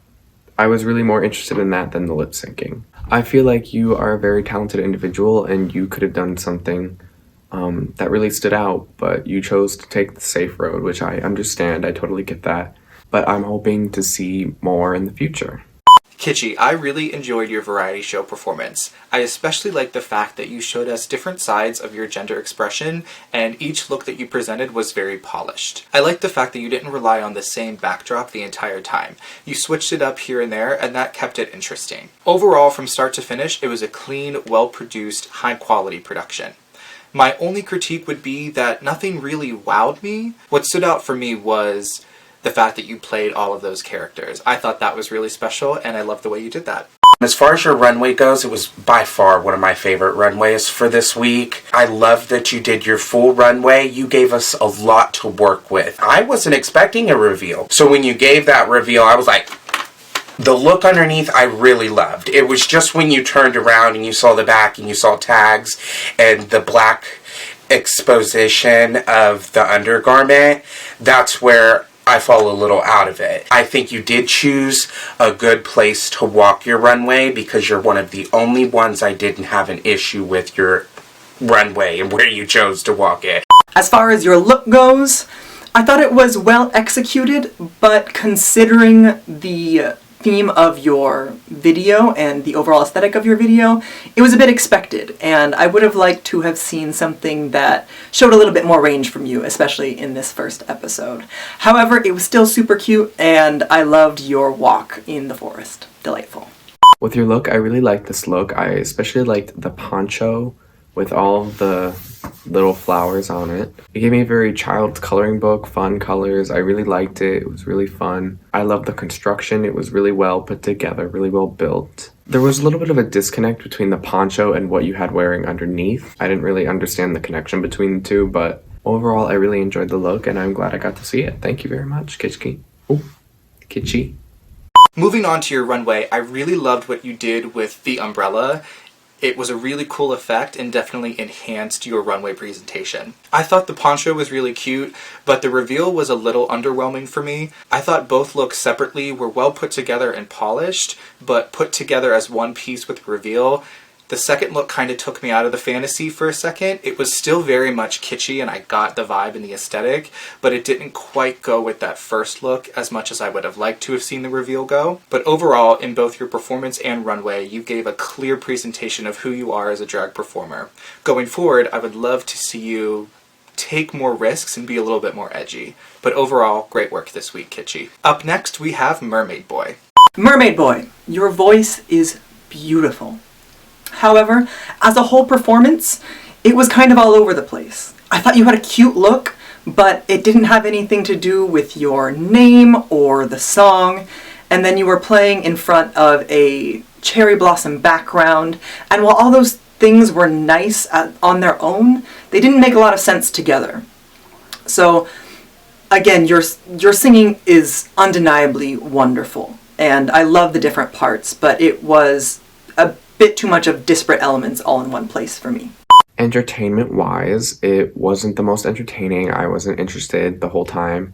I was really more interested in that than the lip syncing. I feel like you are a very talented individual and you could have done something that really stood out, but you chose to take the safe road, which I understand, I totally get that. But I'm hoping to see more in the future. Kitschy, I really enjoyed your variety show performance. I especially liked the fact that you showed us different sides of your gender expression, and each look that you presented was very polished. I liked the fact that you didn't rely on the same backdrop the entire time. You switched it up here and there, and that kept it interesting. Overall, from start to finish, it was a clean, well-produced, high-quality production. My only critique would be that nothing really wowed me. What stood out for me was the fact that you played all of those characters. I thought that was really special, and I loved the way you did that. As far as your runway goes, it was by far one of my favorite runways for this week. I loved that you did your full runway. You gave us a lot to work with. I wasn't expecting a reveal. So when you gave that reveal, I was like, the look underneath I really loved. It was just when you turned around and you saw the back and you saw tags and the black exposition of the undergarment, that's where I fall a little out of it. I think you did choose a good place to walk your runway because you're one of the only ones I didn't have an issue with your runway and where you chose to walk it. As far as your look goes, I thought it was well executed, but considering the theme of your video and the overall aesthetic of your video, it was a bit expected, and I would have liked to have seen something that showed a little bit more range from you, especially in this first episode. However, it was still super cute, and I loved your walk in the forest. Delightful. With your look, I really liked this look. I especially liked the poncho with all the little flowers on it. It gave me a very child's coloring book, fun colors. I really liked it. It was really fun. I loved the construction. It was really well put together, really well built. There was a little bit of a disconnect between the poncho and what you had wearing underneath. I didn't really understand the connection between the two, but overall I really enjoyed the look and I'm glad I got to see it. Thank you very much, Kitschy. Oh, Kitschy. Moving on to your runway, I really loved what you did with the umbrella. It was a really cool effect and definitely enhanced your runway presentation. I thought the poncho was really cute, but the reveal was a little underwhelming for me. I thought both looks separately were well put together and polished, but put together as one piece with the reveal, The second look kind of took me out of the fantasy for a second. It was still very much kitschy and I got the vibe and the aesthetic, but it didn't quite go with that first look as much as I would have liked to have seen the reveal go. But overall, in both your performance and runway, you gave a clear presentation of who you are as a drag performer. Going forward, I would love to see you take more risks and be a little bit more edgy. But overall, great work this week, Kitschy. Up next, we have Mermaid Boy. Mermaid Boy, your voice is beautiful. However, as a whole performance, it was kind of all over the place. I thought you had a cute look, but it didn't have anything to do with your name or the song, and then you were playing in front of a cherry blossom background, and while all those things were nice on their own, they didn't make a lot of sense together. So, again, your singing is undeniably wonderful, and I love the different parts, but it was a bit too much of disparate elements all in one place for me. Entertainment-wise, it wasn't the most entertaining. I wasn't interested the whole time.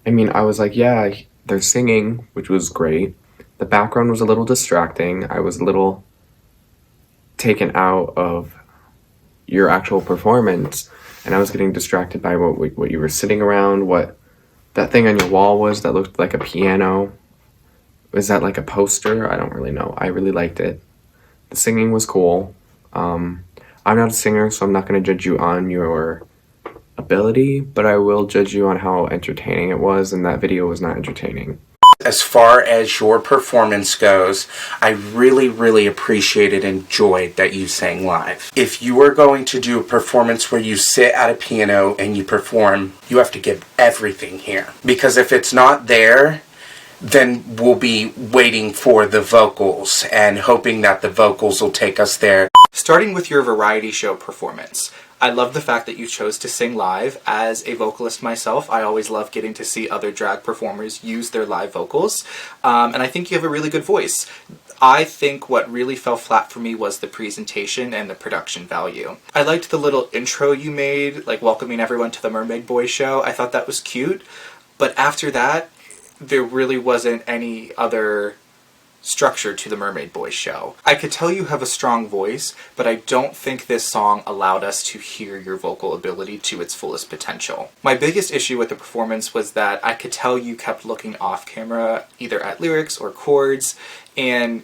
I mean, I was like, yeah, they're singing, which was great. The background was a little distracting. I was a little taken out of your actual performance, and I was getting distracted by what you were sitting around, what that thing on your wall was that looked like a piano. Was that like a poster? I don't really know. I really liked it. The singing was cool. I'm not a singer, so I'm not going to judge you on your ability, but I will judge you on how entertaining it was, and that video was not entertaining. As far as your performance goes, I really, really appreciated and enjoyed that you sang live. If you are going to do a performance where you sit at a piano and you perform, you have to give everything here. Because if it's not there, then we'll be waiting for the vocals and hoping that the vocals will take us there. Starting with your variety show performance, I love the fact that you chose to sing live. As a vocalist myself, I always love getting to see other drag performers use their live vocals, and I think you have a really good voice. I think what really fell flat for me was the presentation and the production value. I liked the little intro you made, like welcoming everyone to the Mermaid Boy show. I thought that was cute, but after that, there really wasn't any other structure to the Mermaid Boy show. I could tell you have a strong voice, but I don't think this song allowed us to hear your vocal ability to its fullest potential. My biggest issue with the performance was that I could tell you kept looking off camera, either at lyrics or chords, and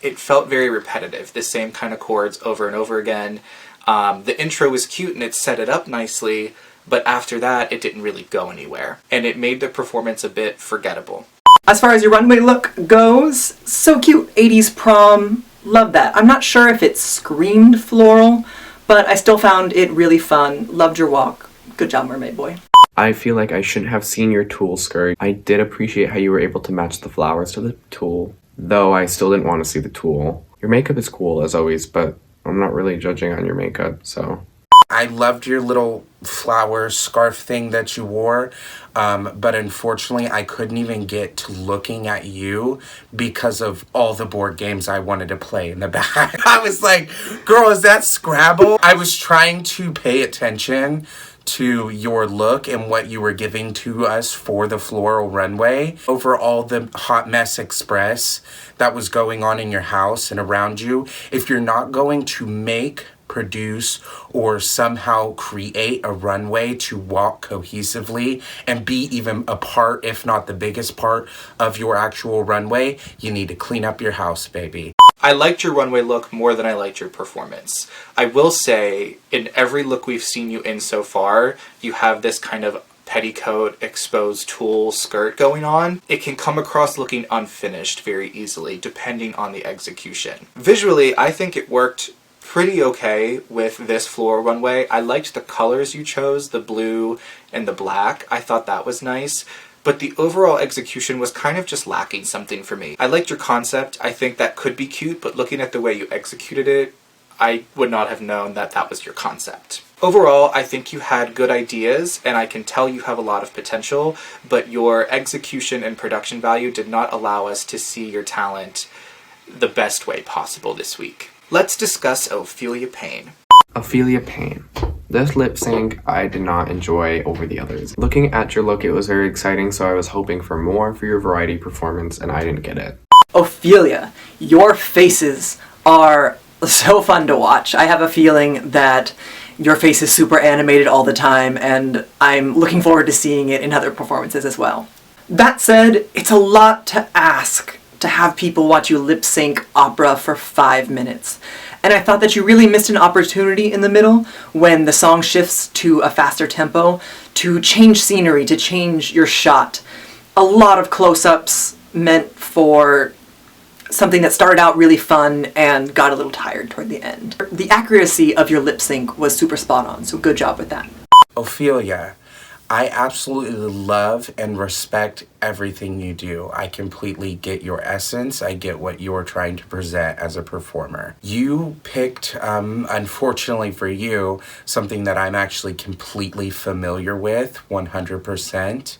it felt very repetitive, the same kind of chords over and over again. The intro was cute and it set it up nicely, but after that, it didn't really go anywhere, and it made the performance a bit forgettable. As far as your runway look goes, so cute, 80s prom, love that. I'm not sure if it screamed floral, but I still found it really fun, loved your walk. Good job, Mermaid Boy. I feel like I shouldn't have seen your tulle skirt. I did appreciate how you were able to match the flowers to the tulle, though I still didn't want to see the tulle. Your makeup is cool, as always, but I'm not really judging on your makeup, so... I loved your little flower scarf thing that you wore, but unfortunately I couldn't even get to looking at you because of all the board games I wanted to play in the back. I was like, girl, is that Scrabble? I was trying to pay attention to your look and what you were giving to us for the floral runway over all the hot mess express that was going on in your house and around you. If you're not going to make, produce, or somehow create a runway to walk cohesively and be even a part, if not the biggest part, of your actual runway, you need to clean up your house, baby. I liked your runway look more than I liked your performance. I will say, in every look we've seen you in so far, you have this kind of petticoat, exposed tulle skirt going on. It can come across looking unfinished very easily, depending on the execution. Visually, I think it worked pretty okay with this floral runway. I liked the colors you chose, the blue and the black. I thought that was nice, but the overall execution was kind of just lacking something for me. I liked your concept. I think that could be cute, but looking at the way you executed it, I would not have known that that was your concept. Overall, I think you had good ideas, and I can tell you have a lot of potential, but your execution and production value did not allow us to see your talent the best way possible this week. Let's discuss Ophelia Payne. Ophelia Payne. This lip sync I did not enjoy over the others. Looking at your look, it was very exciting, so I was hoping for more for your variety performance, and I didn't get it. Ophelia, your faces are so fun to watch. I have a feeling that your face is super animated all the time, and I'm looking forward to seeing it in other performances as well. That said, it's a lot to ask to have people watch you lip sync opera for 5 minutes. And I thought that you really missed an opportunity in the middle when the song shifts to a faster tempo to change scenery, to change your shot. A lot of close-ups meant for something that started out really fun and got a little tired toward the end. The accuracy of your lip sync was super spot on, so good job with that. Ophelia, I absolutely love and respect everything you do. I completely get your essence. I get what you're trying to present as a performer. You picked, unfortunately for you, something that I'm actually completely familiar with, 100%.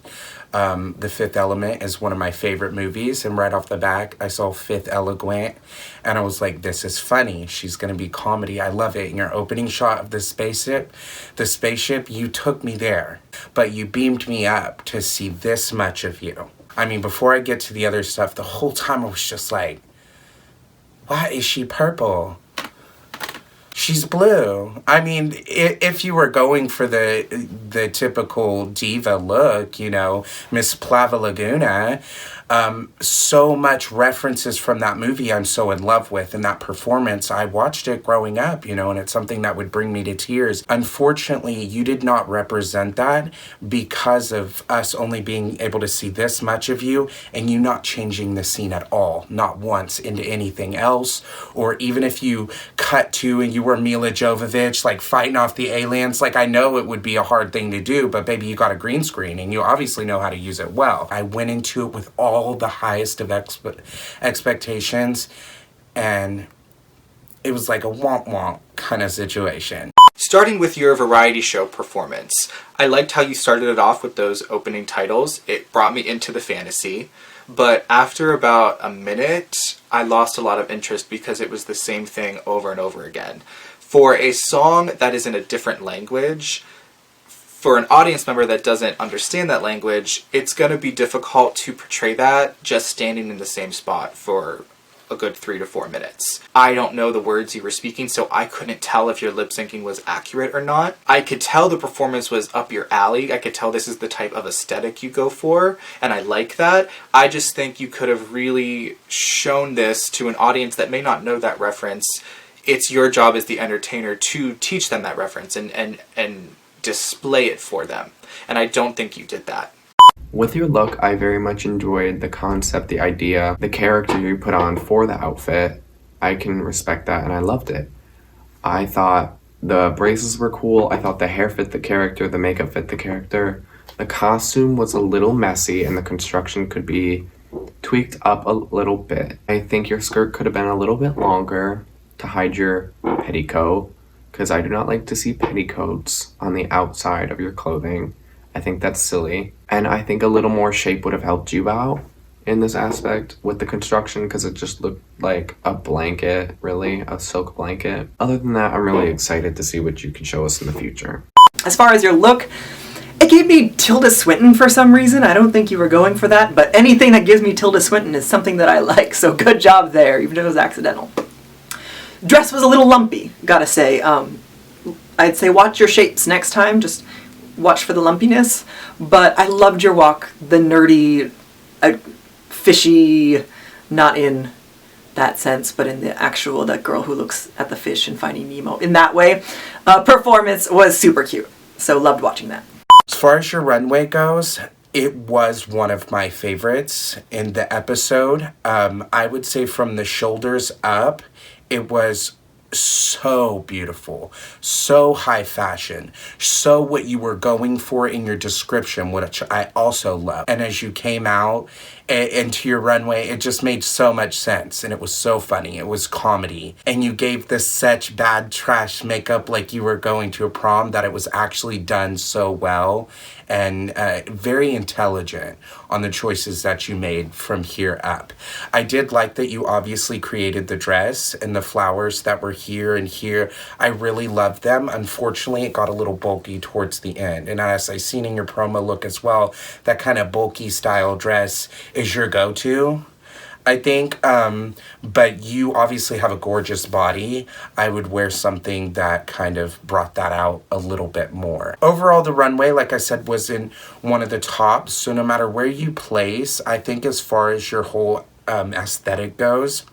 The Fifth Element is one of my favorite movies, and right off the back I saw Fifth Element and I was like, this is funny, she's gonna be comedy, I love it. In your opening shot of the spaceship, you took me there, but you beamed me up to see this much of you. I mean, before I get to the other stuff, the whole time I was just like, why is she purple? She's blue. I mean, if you were going for the typical diva look, you know, Miss Plava Laguna, so much references from that movie I'm so in love with, and that performance. I watched it growing up, you know, and it's something that would bring me to tears. Unfortunately, you did not represent that because of us only being able to see this much of you and you not changing the scene at all, not once, into anything else. Or even if you cut to and you were Mila Jovovich, like fighting off the aliens, like I know it would be a hard thing to do, but baby, you got a green screen and you obviously know how to use it well. I went into it with all the highest of expectations, and it was like a womp-womp kind of situation. Starting with your variety show performance, I liked how you started it off with those opening titles. It brought me into the fantasy, but after about a minute, I lost a lot of interest because it was the same thing over and over again. For a song that is in a different language, for an audience member that doesn't understand that language, it's going to be difficult to portray that just standing in the same spot for a good 3 to 4 minutes. I don't know the words you were speaking, so I couldn't tell if your lip syncing was accurate or not. I could tell the performance was up your alley. I could tell this is the type of aesthetic you go for, and I like that. I just think you could have really shown this to an audience that may not know that reference. It's your job as the entertainer to teach them that reference and display it for them. And I don't think you did that. With your look, I very much enjoyed the concept, the idea, the character you put on for the outfit. I can respect that and I loved it. I thought the braces were cool. I thought the hair fit the character, the makeup fit the character. The costume was a little messy and the construction could be tweaked up a little bit. I think your skirt could have been a little bit longer to hide your petticoat, because I do not like to see petticoats on the outside of your clothing. I think that's silly. And I think a little more shape would have helped you out in this aspect with the construction, because it just looked like a blanket, really, a silk blanket. Other than that, I'm really excited to see what you can show us in the future. As far as your look, it gave me Tilda Swinton for some reason. I don't think you were going for that, but anything that gives me Tilda Swinton is something that I like, so good job there, even if it was accidental. Dress was a little lumpy, gotta say. I'd say watch your shapes next time, just watch for the lumpiness. But I loved your walk, the nerdy, fishy, not in that sense, but in the actual, that girl who looks at the fish and Finding Nemo in that way. Performance was super cute, so loved watching that. As far as your runway goes, it was one of my favorites in the episode. I would say from the shoulders up, it was so beautiful, so high fashion, so what you were going for in your description, which I also love. And as you came out into your runway, it just made so much sense, and it was so funny. It was comedy, and you gave this such bad trash makeup like you were going to a prom that it was actually done so well, and very intelligent on the choices that you made from here up. I did like that you obviously created the dress and the flowers that were here and here. I really loved them. Unfortunately, it got a little bulky towards the end, and as I seen in your promo look as well, that kind of bulky style dress is your go-to. I think, but you obviously have a gorgeous body. I would wear something that kind of brought that out a little bit more. Overall, the runway, like I said, was in one of the tops. So no matter where you place, I think as far as your whole aesthetic goes,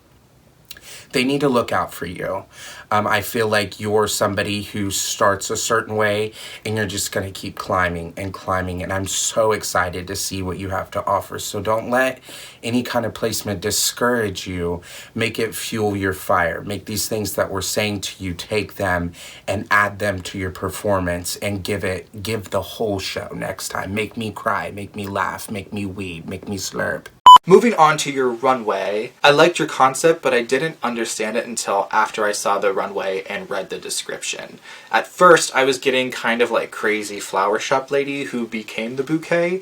they need to look out for you. I feel like you're somebody who starts a certain way and you're just going to keep climbing and climbing. And I'm so excited to see what you have to offer. So don't let any kind of placement discourage you. Make it fuel your fire. Make these things that we're saying to you, take them and add them to your performance and give the whole show next time. Make me cry, make me laugh, make me weep, make me slurp. Moving on to your runway, I liked your concept, but I didn't understand it until after I saw the runway and read the description. At first, I was getting kind of like crazy flower shop lady who became the bouquet.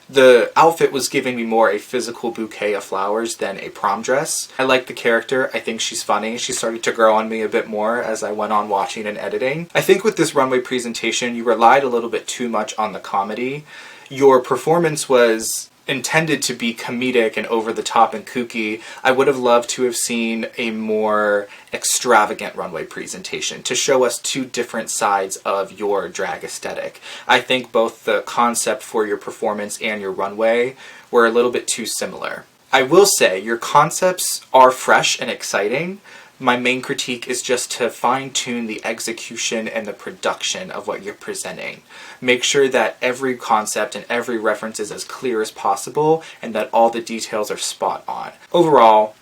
The outfit was giving me more a physical bouquet of flowers than a prom dress. I like the character. I think she's funny. She started to grow on me a bit more as I went on watching and editing. I think with this runway presentation, you relied a little bit too much on the comedy. Your performance was intended to be comedic and over the top and kooky. I would have loved to have seen a more extravagant runway presentation to show us two different sides of your drag aesthetic. I think both the concept for your performance and your runway were a little bit too similar. I will say your concepts are fresh and exciting. My main critique is just to fine-tune the execution and the production of what you're presenting. Make sure that every concept and every reference is as clear as possible and that all the details are spot on. Overall,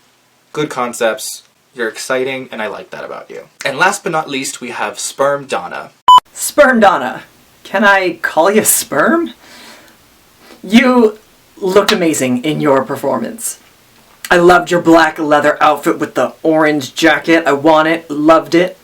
good concepts, you're exciting, and I like that about you. And last but not least, we have Sperm Donna. Sperm Donna, can I call you Sperm? You looked amazing in your performance. I loved your black leather outfit with the orange jacket. I want it, loved it.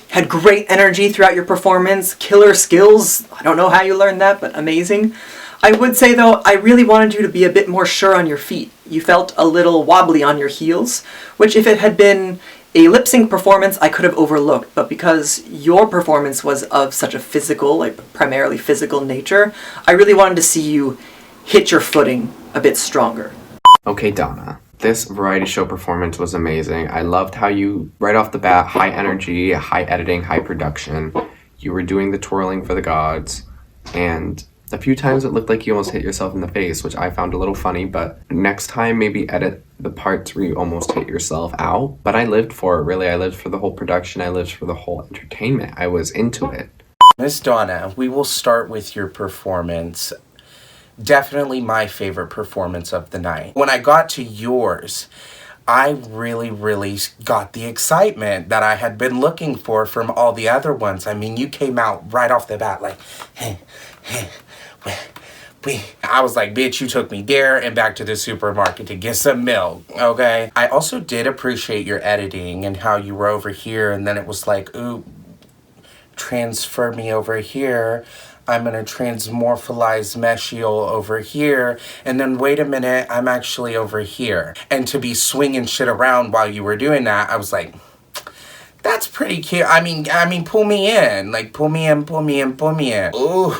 Had great energy throughout your performance, killer skills. I don't know how you learned that, but amazing. I would say though, I really wanted you to be a bit more sure on your feet. You felt a little wobbly on your heels, which if it had been a lip sync performance, I could have overlooked. But because your performance was of such a physical, like primarily physical nature, I really wanted to see you hit your footing a bit stronger. Okay, Donna, this variety show performance was amazing. I loved how you, right off the bat, high energy, high editing, high production. You were doing the twirling for the gods, and a few times it looked like you almost hit yourself in the face, which I found a little funny, but next time maybe edit the parts where you almost hit yourself out. But I lived for it, really. I lived for the whole production. I lived for the whole entertainment. I was into it. Miss Donna, we will start with your performance. Definitely my favorite performance of the night. When I got to yours, I really got the excitement that I had been looking for from all the other ones. I mean, you came out right off the bat like, I was like, bitch, you took me there and back to the supermarket to get some milk, okay? I also did appreciate your editing and how you were over here and then it was like, ooh, transfer me over here. I'm going to transmorphalize Meshiel over here, and then wait a minute, I'm actually over here. And to be swinging shit around while you were doing that, I was like, that's pretty cute. I mean, pull me in. Like, pull me in. Ooh,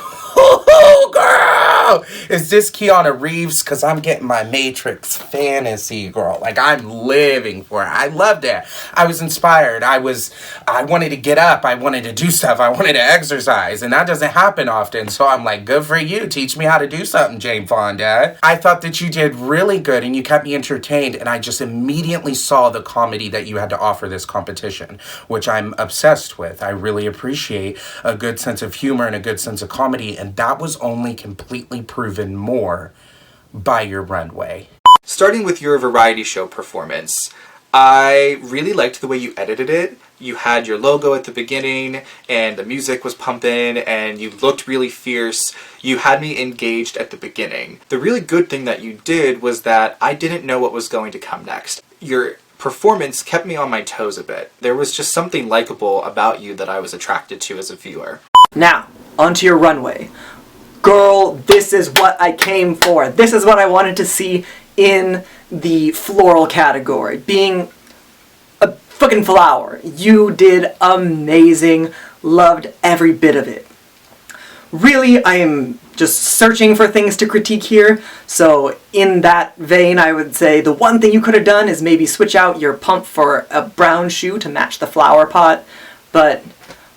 girl! Is this Keanu Reeves? Because I'm getting my Matrix fantasy, girl. Like, I'm living for it. I loved it. I was inspired. I wanted to get up. I wanted to do stuff. I wanted to exercise. And that doesn't happen often. So I'm like, good for you. Teach me how to do something, Jane Fonda. I thought that you did really good and you kept me entertained. And I just immediately saw the comedy that you had to offer this competition, which I'm obsessed with. I really appreciate a good sense of humor and a good sense of comedy. And that was only completely proven more by your runway. Starting with your variety show performance, I really liked the way you edited it. You had your logo at the beginning and the music was pumping and you looked really fierce. You had me engaged at the beginning. The really good thing that you did was that I didn't know what was going to come next. Your performance kept me on my toes a bit. There was just something likable about you that I was attracted to as a viewer. Now, onto your runway. Girl, this is what I came for. This is what I wanted to see in the floral category. Being a fucking flower. You did amazing. Loved every bit of it. Really, I am just searching for things to critique here. So in that vein, I would say the one thing you could have done is maybe switch out your pump for a brown shoe to match the flower pot. But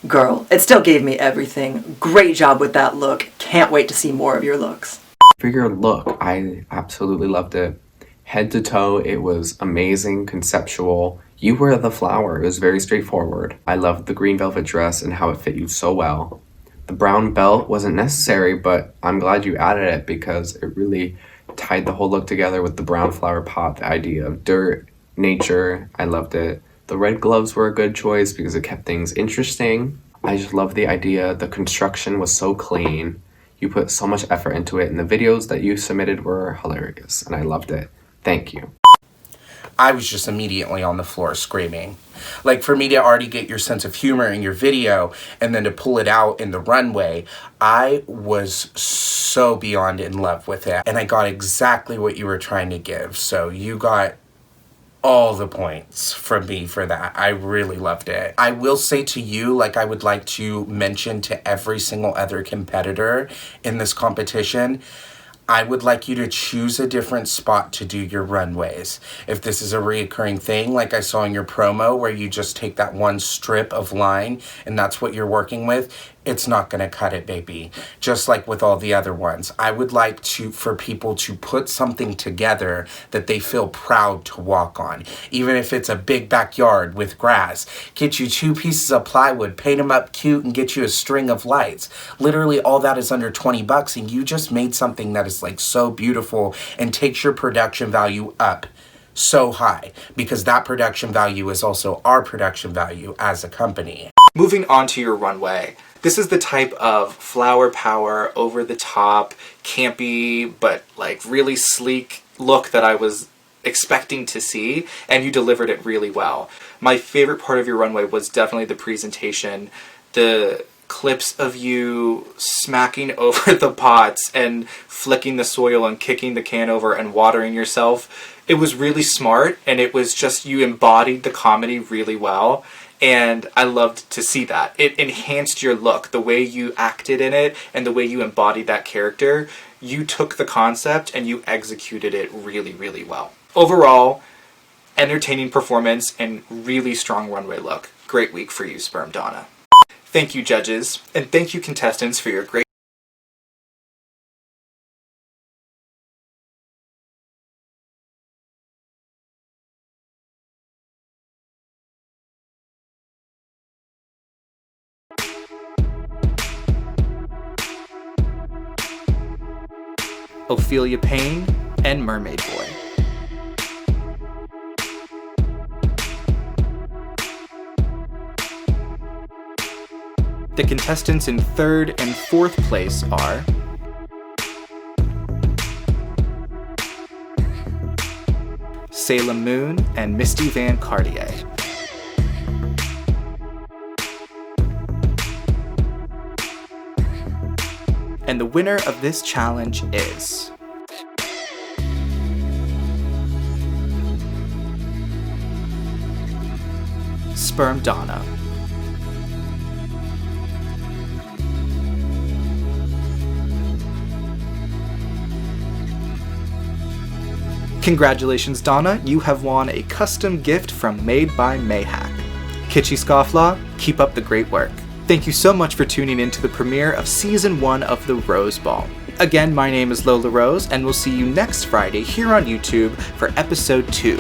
girl, it still gave me everything. Great job with that look. Can't wait to see more of your looks. For your look, I absolutely loved it. Head to toe, it was amazing, conceptual. You were the flower. It was very straightforward. I loved the green velvet dress and how it fit you so well. The brown belt wasn't necessary, but I'm glad you added it because it really tied the whole look together with the brown flower pot, the idea of dirt, nature. I loved it. The red gloves were a good choice because it kept things interesting. I just love the idea. The construction was so clean. You put so much effort into it, and the videos that you submitted were hilarious, and I loved it. Thank you. I was just immediately on the floor screaming. Like, for me to already get your sense of humor in your video and then to pull it out in the runway, I was so beyond in love with it. And I got exactly what you were trying to give. So you got all the points from me for that. I really loved it. I will say to you, like I would like to mention to every single other competitor in this competition, I would like you to choose a different spot to do your runways. If this is a reoccurring thing, like I saw in your promo, where you just take that one strip of line and that's what you're working with, it's not gonna cut it, baby. Just like with all the other ones. I would like for people to put something together that they feel proud to walk on. Even if it's a big backyard with grass. Get you 2 pieces of plywood, paint them up cute, and get you a string of lights. Literally all that is under $20, and you just made something that is like so beautiful and takes your production value up so high, because that production value is also our production value as a company. Moving on to your runway. This is the type of flower power, over the top, campy, but like really sleek look that I was expecting to see, and you delivered it really well. My favorite part of your runway was definitely the presentation. The clips of you smacking over the pots and flicking the soil and kicking the can over and watering yourself. It was really smart, and it was just, you embodied the comedy really well. And I loved to see that. It enhanced your look, the way you acted in it and the way you embodied that character. You took the concept and you executed it really, really well. Overall, entertaining performance and really strong runway look. Great week for you, Sperm Donna. Thank you, judges, and thank you, contestants, for your great Ophelia Payne and Mermaid Boy. The contestants in 3rd and 4th place are Salem Moon and Misty Van Cartier. And the winner of this challenge is Sperm Donna. Congratulations, Donna, you have won a custom gift from Made by Mayhack. Kitschy Scofflaw, keep up the great work. Thank you so much for tuning in to the premiere of Season 1 of The Rose Ball. Again, my name is Lola Rose, and we'll see you next Friday here on YouTube for Episode 2.